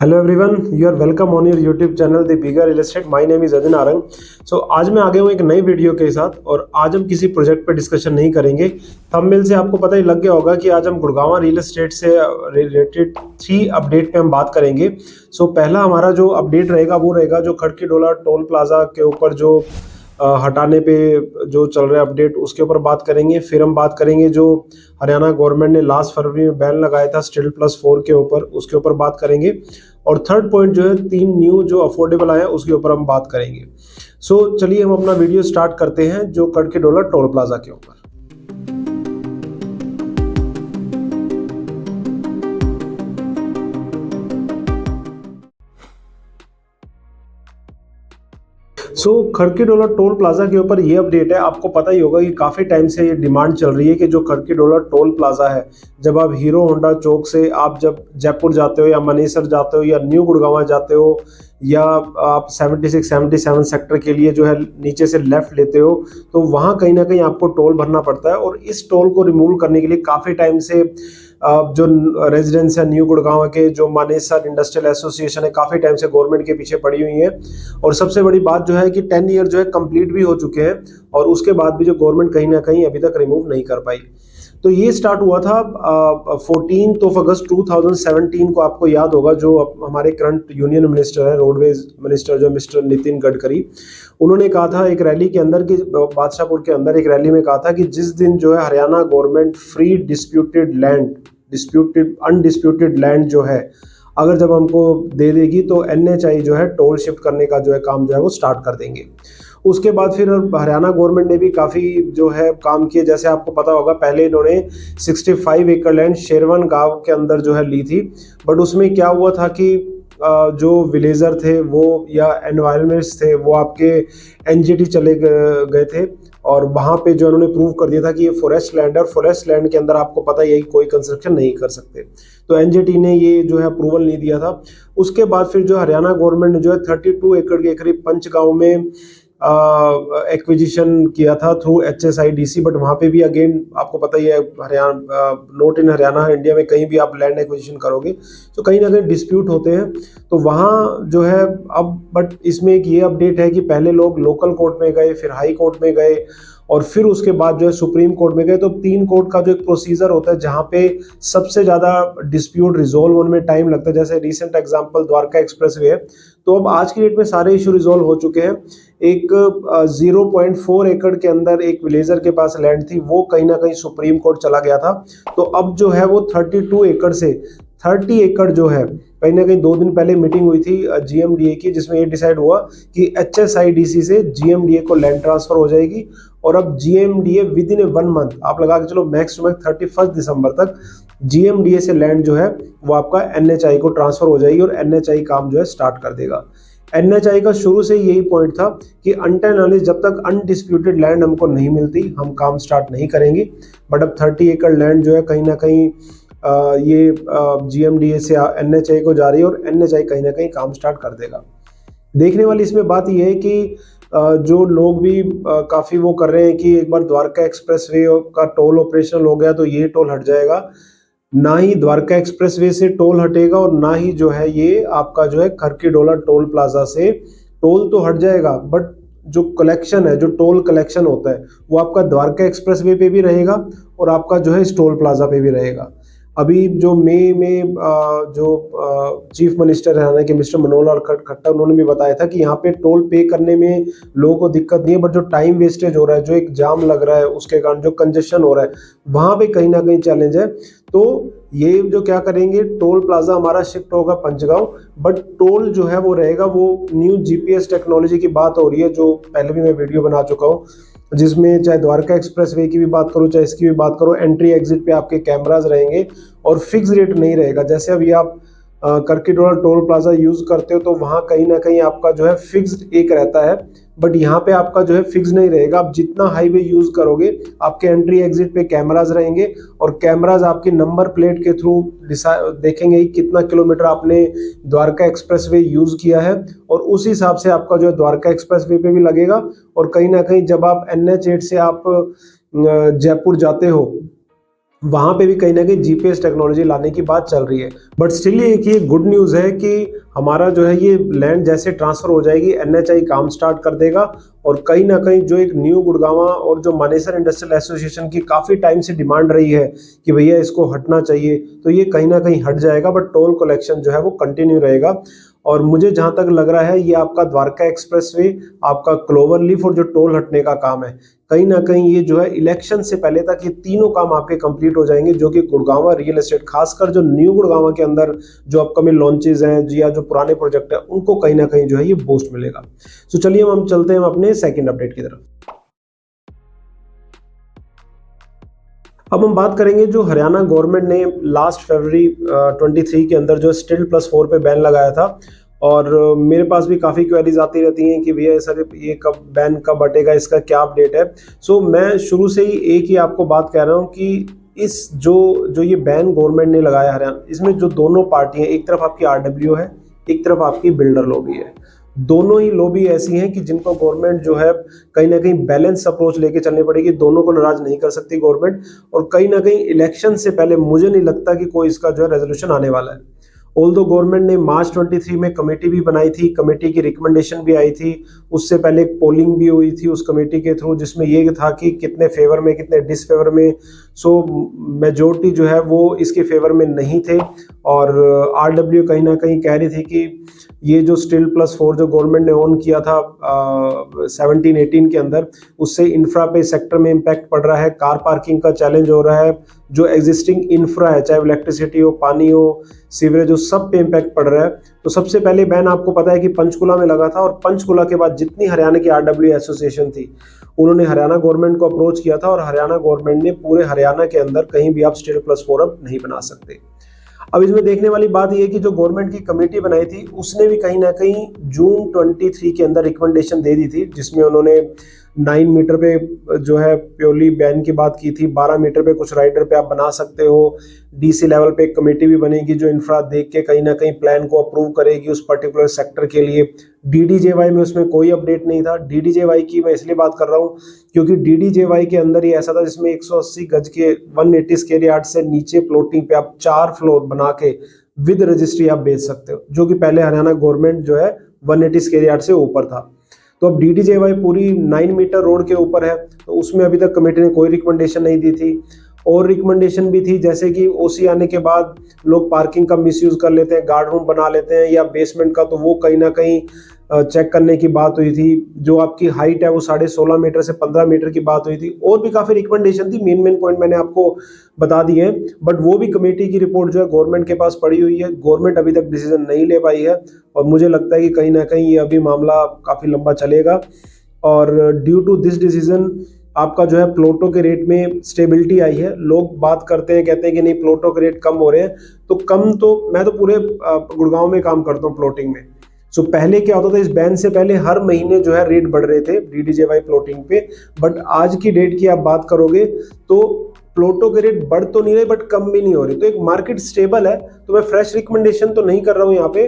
Hello everyone, you are welcome on your YouTube channel the bigger real estate. My name is Adin Arang. आज मैं आ गया हूँ एक नई वीडियो के साथ और आज हम किसी प्रोजेक्ट पर डिस्कशन नहीं करेंगे। थंबनेल से आपको पता ही लग गया होगा कि आज हम गुड़गांव रियल एस्टेट से रिलेटेड 3 अपडेट पे हम बात करेंगे। पहला हमारा जो अपडेट रहेगा वो रहेगा जो खड़की डोला टोल प्लाजा के ऊपर जो हटाने पे जो चल रहा है अपडेट, उसके ऊपर बात करेंगे। फिर हम बात करेंगे जो हरियाणा गवर्नमेंट ने लास्ट फरवरी में बैन लगाया था स्टिल+4 के ऊपर, उसके ऊपर बात करेंगे। और थर्ड पॉइंट जो है 3 न्यू जो अफोर्डेबल आए हैं उसके ऊपर हम बात करेंगे। चलिए हम अपना वीडियो स्टार्ट करते हैं जो खड़की डोला टोल प्लाजा के ऊपर। खड़की डोला टोल प्लाजा के ऊपर ये अपडेट है। आपको पता ही होगा कि काफी टाइम से ये डिमांड चल रही है कि जो खड़की डोला टोल प्लाजा है, जब आप हीरो होंडा चौक से आप जब जयपुर जाते हो या मनेसर जाते हो या न्यू गुड़गांव जाते हो या आप 76-77 सेक्टर के लिए जो है नीचे से लेफ्ट लेते हो, तो वहाँ कहीं ना कहीं आपको टोल भरना पड़ता है। और इस टोल को रिमूव करने के लिए काफ़ी टाइम से जो रेजिडेंट्स है न्यू गुड़गांव के, जो मानेसर इंडस्ट्रियल एसोसिएशन है, काफ़ी टाइम से गवर्नमेंट के पीछे पड़ी हुई है। और सबसे बड़ी बात जो है कि 10 ईयर जो है कंप्लीट भी हो चुके हैं और उसके बाद भी जो गवर्नमेंट कहीं ना कहीं अभी तक रिमूव नहीं कर पाई। तो ये स्टार्ट हुआ था 14 अगस्त 2017 को। आपको याद होगा जो हमारे करंट यूनियन मिनिस्टर है, रोडवेज मिनिस्टर जो मिस्टर नितिन गडकरी, उन्होंने कहा था एक रैली के अंदर कि बादशाहपुर के अंदर एक रैली में कहा था कि जिस दिन जो है Haryana government free undisputed land जो है अगर जब हमको दे देगी तो NHI जो है टोल शिफ्ट करने का जो है काम जो है वो स्टार्ट कर देंगे। उसके बाद फिर हरियाणा गवर्नमेंट ने भी काफ़ी जो है काम किए। जैसे आपको पता होगा पहले इन्होंने 65 एकड़ लैंड शेरवन गांव के अंदर जो है ली थी, बट उसमें क्या हुआ था कि जो विलेजर थे वो या एनवायरमेंट्स थे वो आपके NGT चले गए थे और वहाँ पे जो उन्होंने प्रूव कर दिया था कि ये फॉरेस्ट लैंड है और फॉरेस्ट लैंड के अंदर आपको पता ही है कि कोई कंस्ट्रक्शन नहीं कर सकते। तो NGT ने ये जो है अप्रूवल नहीं दिया था। उसके बाद फिर जो हरियाणा गवर्नमेंट ने जो है 32 एकड़ के करीब पंचगांव में एक्विजिशन किया था थ्रू HSIDC, बट वहाँ पे भी अगेन आपको पता ही है Haryana not in Haryana, India में कहीं भी आप लैंड एक्विजिशन करोगे तो कहीं ना कहीं डिस्प्यूट होते हैं। तो वहाँ जो है अब बट इसमें एक ये अपडेट है कि पहले लोग लोकल कोर्ट में गए, फिर हाई कोर्ट में गए और फिर उसके बाद जो है सुप्रीम कोर्ट में गए। तो 3 कोर्ट का जो एक प्रोसीजर होता है जहाँ पे सबसे ज़्यादा डिस्प्यूट रिजोल्व होने में टाइम लगता है, जैसे रिसेंट एग्जांपल द्वारका एक्सप्रेसवे है। तो अब आज की डेट में सारे इशू रिजोल्व हो चुके हैं। एक 0.4 एकड़ के अंदर एक विलेजर के पास लैंड थी, वो कहीं ना कहीं सुप्रीम कोर्ट चला गया था। तो अब जो है वो 32 एकड़ से 30 एकड़ जो है, कहीं ना कहीं 2 दिन पहले मीटिंग हुई थी GMDA की जिसमें ये डिसाइड हुआ कि HSIDC से GMDA को लैंड ट्रांसफर हो जाएगी। और अब GMDA विद इन 1 मंथ, आप लगा के चलो मैक्स टू मैक्स 31 दिसंबर तक GMDA से लैंड जो है वो आपका NHI को ट्रांसफर हो जाएगी और NHI काम जो है स्टार्ट कर देगा। NHI का शुरू से यही पॉइंट था कि अनटिल जब तक अनडिस्प्यूटेड लैंड हमको नहीं मिलती हम काम स्टार्ट नहीं करेंगे। बट अब 30 एकड़ लैंड जो है कहीं ना कहीं ये GMDA से NHI को जा रही है और NHI कहीं ना कहीं काम स्टार्ट कर देगा। देखने वाली इसमें बात यह है कि जो लोग भी काफ़ी वो कर रहे हैं कि एक बार द्वारका एक्सप्रेसवे का टोल ऑपरेशनल हो गया तो ये टोल हट जाएगा। ना ही द्वारका एक्सप्रेसवे से टोल हटेगा और ना ही जो है ये आपका जो है खड़की डोला टोल प्लाजा से टोल तो हट जाएगा, बट जो कलेक्शन है, जो टोल कलेक्शन होता है वो आपका द्वारका एक्सप्रेसवे पे भी रहेगा और आपका जो है इस टोल प्लाजा पे भी रहेगा। अभी जो मई में जो चीफ मिनिस्टर है कि मिस्टर मनोहर लाल खट्टर, उन्होंने भी बताया था कि यहाँ पे टोल पे करने में लोगों को दिक्कत नहीं है, बट जो टाइम वेस्टेज हो रहा है, जो एक जाम लग रहा है, उसके कारण जो कंजेशन हो रहा है, वहाँ पे कहीं ना कहीं चैलेंज है। तो ये जो क्या करेंगे, टोल प्लाजा हमारा शिफ्ट होगा पंचगांव, बट टोल जो है वो रहेगा, वो न्यू GPS टेक्नोलॉजी की बात हो रही है जो पहले भी मैं वीडियो बना चुका हूँ, जिसमें चाहे द्वारका एक्सप्रेसवे की भी बात करो चाहे इसकी भी बात करो, एंट्री एग्जिट पे आपके कैमराज रहेंगे और फिक्स रेट नहीं रहेगा। जैसे अभी आप खड़की डोला टोल प्लाजा यूज करते हो तो वहाँ कहीं ना कहीं आपका जो है फिक्स्ड एक रहता है, बट यहाँ पे आपका जो है फिक्स नहीं रहेगा। आप जितना हाईवे यूज करोगे आपके एंट्री एग्जिट पे कैमराज रहेंगे और कैमराज आपकी नंबर प्लेट के थ्रू देखेंगे कितना किलोमीटर आपने द्वारका एक्सप्रेसवे यूज किया है और उस हिसाब से आपका जो है द्वारका एक्सप्रेसवे पे भी लगेगा। और कहीं ना कहीं जब आप NH8 से आप जयपुर जाते हो वहाँ पे भी कहीं ना कहीं जीपीएस टेक्नोलॉजी लाने की बात चल रही है। बट स्टिल ये गुड न्यूज़ है कि हमारा जो है ये लैंड जैसे ट्रांसफ़र हो जाएगी, एनएचआई काम स्टार्ट कर देगा और कहीं ना कहीं जो एक न्यू गुड़गांवा और जो मानेसर इंडस्ट्रियल एसोसिएशन की काफ़ी टाइम से डिमांड रही है कि भैया इसको हटना चाहिए, तो ये कहीं ना कहीं हट जाएगा। बट टोल कलेक्शन जो है वो कंटिन्यू रहेगा। और मुझे जहाँ तक लग रहा है ये आपका द्वारका एक्सप्रेसवे, आपका क्लोवर लीफ और जो टोल हटने का काम है, कहीं ना कहीं ये जो है इलेक्शन से पहले तक ये तीनों काम आपके कंप्लीट हो जाएंगे, जो कि गुड़गांवा रियल एस्टेट, खासकर जो न्यू गुड़गांवा के अंदर जो अपकमिंग लॉन्चेज हैं या जो पुराने प्रोजेक्ट है उनको कहीं ना कहीं जो है ये बूस्ट मिलेगा। तो चलिए हम चलते हैं अपने सेकंड अपडेट की तरफ। अब हम बात करेंगे जो हरियाणा गवर्नमेंट ने लास्ट फरवरी 23 के अंदर जो स्टिल+4 पे बैन लगाया था, और मेरे पास भी काफ़ी क्वेरीज आती रहती हैं कि भैया सर ये कब बैन कब हटेगा, इसका क्या अपडेट है। सो मैं शुरू से ही एक ही आपको बात कह रहा हूँ कि इस जो ये बैन गवर्नमेंट ने लगाया हरियाणा, इसमें जो दोनों पार्टियां, एक तरफ आपकी आरडब्ल्यू है, एक तरफ आपकी बिल्डर लॉबी है। दोनों ही लॉबी ऐसी हैं कि जिनको गवर्नमेंट जो है कहीं ना कहीं बैलेंस अप्रोच लेके चलनी पड़ेगी, दोनों को नाराज नहीं कर सकती गवर्नमेंट। और कहीं ना कहीं इलेक्शन से पहले मुझे नहीं लगता कि कोई इसका जो है रेजोल्यूशन आने वाला है। ऑल्दो गवर्नमेंट ने मार्च 23 में कमेटी भी बनाई थी, कमेटी की रिकमेंडेशन भी आई थी, उससे पहले एक पोलिंग भी हुई थी उस कमेटी के थ्रू, जिसमें ये था कि कितने फेवर में कितने डिसफेवर में। सो मेजोरिटी जो है वो इसके फेवर में नहीं थे, और आरडब्ल्यू कहीं ना कहीं कह रही थी कि ये जो स्टिल+4 जो गवर्नमेंट ने ऑन किया था 17-18 के अंदर, उससे इंफ्रा पे सेक्टर में इम्पैक्ट पड़ रहा है, कार पार्किंग का चैलेंज हो रहा है, जो एग्जिस्टिंग इंफ्रा है चाहे इलेक्ट्रिसिटी हो, पानी हो, सीवरेज हो, सब पे इम्पैक्ट पड़ रहा है। तो सबसे पहले बैन आपको पता है कि पंचकुला में लगा था, और पंचकुला के बाद जितनी हरियाणा की आरडब्ल्यू एसोसिएशन थी उन्होंने हरियाणा गवर्नमेंट को अप्रोच किया था, और हरियाणा गवर्नमेंट ने पूरे हरियाणा के अंदर कहीं भी आप स्टिल+4 अब नहीं बना सकते। अब इसमें देखने वाली बात यह है कि जो गवर्नमेंट की कमेटी बनाई थी उसने भी कहीं ना कहीं जून 23 के अंदर रिकमेंडेशन दे दी थी, जिसमें उन्होंने 9 मीटर पे जो है प्योरली बैन की बात की थी, 12 मीटर पे कुछ राइडर पे आप बना सकते हो। डीसी लेवल पे एक कमेटी भी बनेगी जो इंफ्रा देख के कहीं ना कहीं प्लान को अप्रूव करेगी उस पर्टिकुलर सेक्टर के लिए। डीडीजेवाई में उसमें कोई अपडेट नहीं था। डीडीजेवाई की मैं इसलिए बात कर रहा हूँ क्योंकि डीडीजेवाई के अंदर ही ऐसा था जिसमें 180 गज के 180 स्क्वायर यार्ड से नीचे प्लॉटिंग पे आप 4 फ्लोर बना के विद रजिस्ट्री आप बेच सकते हो, जो कि पहले हरियाणा गवर्नमेंट जो है 180 स्क्वायर यार्ड से ऊपर था। तो अब डीडीजेवाई पूरी 9 मीटर रोड के ऊपर है, तो उसमें अभी तक कमेटी ने कोई रिकमेंडेशन नहीं दी थी। और रिकमेंडेशन भी थी जैसे कि ओसी आने के बाद लोग पार्किंग का मिसयूज कर लेते हैं, गार्ड रूम बना लेते हैं या बेसमेंट का, तो वो कहीं ना कहीं चेक करने की बात हुई थी। जो आपकी हाइट है वो 16.5 मीटर से 15 मीटर की बात हुई थी, और भी काफ़ी रिकमेंडेशन थी। मेन पॉइंट मैंने आपको बता दिए हैं, बट वो भी कमेटी की रिपोर्ट जो है गवर्नमेंट के पास पड़ी हुई है। गवर्नमेंट अभी तक डिसीजन नहीं ले पाई है, और मुझे लगता है कि कहीं ना कहीं ये अभी मामला काफ़ी लंबा चलेगा। और ड्यू टू दिस डिसीजन आपका जो है प्लॉटों के रेट में स्टेबिलिटी आई है। लोग बात करते हैं, कहते हैं कि नहीं प्लॉटों के रेट कम हो रहे हैं, तो कम तो मैं तो पूरे गुड़गांव में काम करता हूँ प्लॉटिंग में। सो पहले क्या होता था, इस बैन से पहले हर महीने जो है रेट बढ़ रहे थे डीडीजेवाई प्लॉटिंग पे, बट आज की डेट की आप बात करोगे तो प्लॉटों के रेट बढ़ तो नहीं रहे बट कम भी नहीं हो रहे, तो एक मार्केट स्टेबल है। तो मैं फ्रेश रिकमेंडेशन तो नहीं कर रहा हूँ यहाँ पे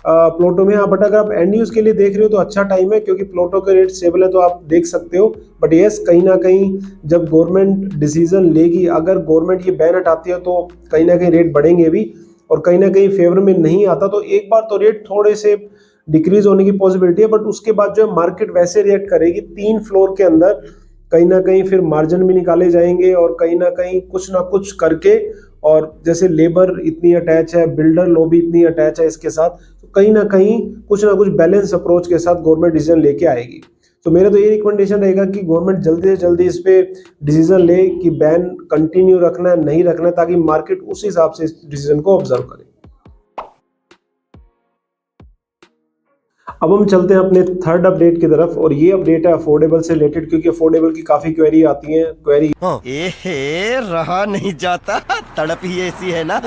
प्लॉटों में, बट अगर आप एंड यूज के लिए देख रहे हो तो अच्छा टाइम है, क्योंकि प्लॉटों के रेट स्टेबल है तो आप देख सकते हो। बट यस, कहीं ना कहीं जब गवर्नमेंट डिसीजन लेगी, अगर गवर्नमेंट ये बैन हटाती है तो कहीं ना कहीं रेट बढ़ेंगे भी, और कहीं ना कहीं फेवर में नहीं आता तो एक बार तो रेट थोड़े से डिक्रीज होने की पॉसिबिलिटी है, बट उसके बाद जो है मार्केट वैसे रिएक्ट करेगी। 3 फ्लोर के अंदर कहीं ना कहीं फिर मार्जिन भी निकाले जाएंगे, और कहीं ना कुछ करके, और जैसे लेबर इतनी अटैच है, बिल्डर लॉबी इतनी अटैच है इसके साथ, तो कहीं ना कुछ बैलेंस अप्रोच के साथ गवर्नमेंट डिसीजन लेके आएगी। तो मेरा तो ये रिकमेंडेशन रहेगा कि गवर्नमेंट जल्दी से जल्दी इस पे डिसीजन ले कि बैन कंटिन्यू रखना है नहीं रखना है, ताकि मार्केट उस हिसाब से इस डिसीजन को ऑब्जर्व करे। अब हम चलते हैं अपने थर्ड अपडेट की तरफ, और ये अपडेट है अफोर्डेबल से रिलेटेड, क्योंकि अफोर्डेबल की काफी क्वेरी आती हैं। क्वेरी रहा नहीं जाता, तड़प ही ऐसी है ना।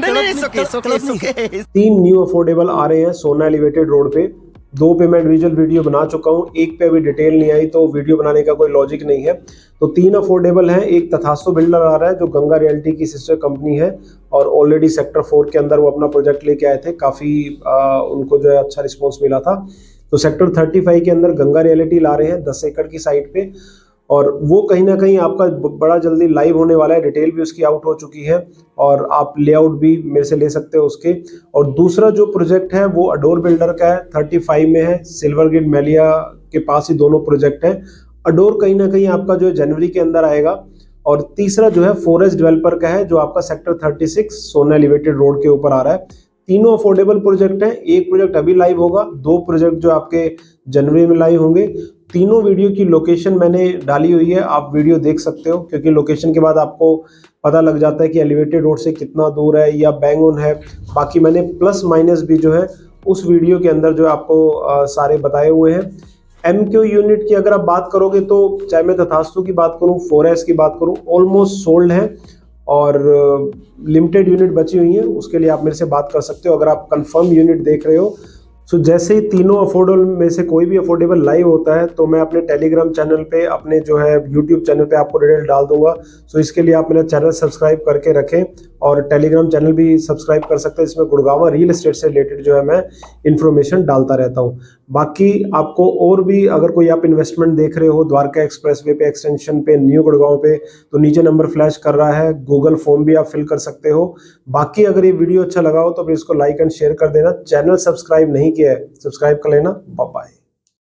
नहीं, सुके। 3 न्यू अफोर्डेबल आ रहे हैं सोना एलिवेटेड रोड पे। 2 पे मैं इंडिविजुअल वीडियो बना चुका हूँ, एक पे अभी डिटेल नहीं आई, तो वीडियो बनाने का कोई लॉजिक नहीं है। तो 3 अफोर्डेबल हैं। एक तथास्तु बिल्डर आ रहा है जो गंगा रियल्टी की सिस्टर कंपनी है, और ऑलरेडी सेक्टर 4 के अंदर वो अपना प्रोजेक्ट लेके आए थे, काफ़ी उनको जो है अच्छा रिस्पॉन्स मिला था। तो सेक्टर 35 के अंदर गंगा रियल्टी ला रहे हैं 10 एकड़ की साइट पे। और वो कहीं ना कहीं आपका बड़ा जल्दी लाइव होने वाला है। डिटेल भी उसकी आउट हो चुकी है और आप लेआउट भी मेरे से ले सकते हो उसके। और दूसरा जो प्रोजेक्ट है वो अडोर बिल्डर का है, 35 में है, सिल्वर ग्रिड मेलिया के पास ही दोनों प्रोजेक्ट हैं। अडोर कहीं ना कहीं आपका जो है जनवरी के अंदर आएगा। और तीसरा जो है फॉरेस्ट डेवलपर का है, जो आपका सेक्टर 36 सोना एलिवेटेड रोड के ऊपर आ रहा है। तीनों अफोर्डेबल प्रोजेक्ट हैं। एक प्रोजेक्ट अभी लाइव होगा, दो प्रोजेक्ट जो आपके जनवरी में लाइव होंगे। तीनों वीडियो की लोकेशन मैंने डाली हुई है, आप वीडियो देख सकते हो, क्योंकि लोकेशन के बाद आपको पता लग जाता है कि एलिवेटेड रोड से कितना दूर है या बैंग ऑन है। बाकी मैंने प्लस माइनस भी जो है उस वीडियो के अंदर जो आपको सारे बताए हुए हैं। MQ यूनिट की अगर आप बात करोगे तो चाहे मैं तथास्तु की बात करूं, 4S की बात करूं, ऑलमोस्ट सोल्ड है और लिमिटेड यूनिट बची हुई है। उसके लिए आप मेरे से बात कर सकते हो अगर आप कंफर्म यूनिट देख रहे हो। सो जैसे ही तीनों अफोर्डेबल में से कोई भी अफोर्डेबल लाइव होता है तो मैं अपने टेलीग्राम चैनल पे, अपने जो है यूट्यूब चैनल पे आपको डिटेल डाल दूंगा। सो इसके लिए आप मेरा चैनल सब्सक्राइब करके रखें और टेलीग्राम चैनल भी सब्सक्राइब कर सकते हैं। इसमें गुड़गांव रियल एस्टेट से रिलेटेड जो है मैं इन्फॉर्मेशन डालता रहता हूँ। बाकी आपको और भी अगर कोई आप इन्वेस्टमेंट देख रहे हो द्वारका एक्सप्रेसवे पे, एक्सटेंशन पे, न्यू गुड़गांव पे, तो नीचे नंबर फ्लैश कर रहा है, गूगल फॉर्म भी आप फिल कर सकते हो। बाकी अगर ये वीडियो अच्छा लगा हो तो फिर इसको लाइक एंड शेयर कर देना। चैनल सब्सक्राइब नहीं किया है, सब्सक्राइब कर लेना। Bye bye.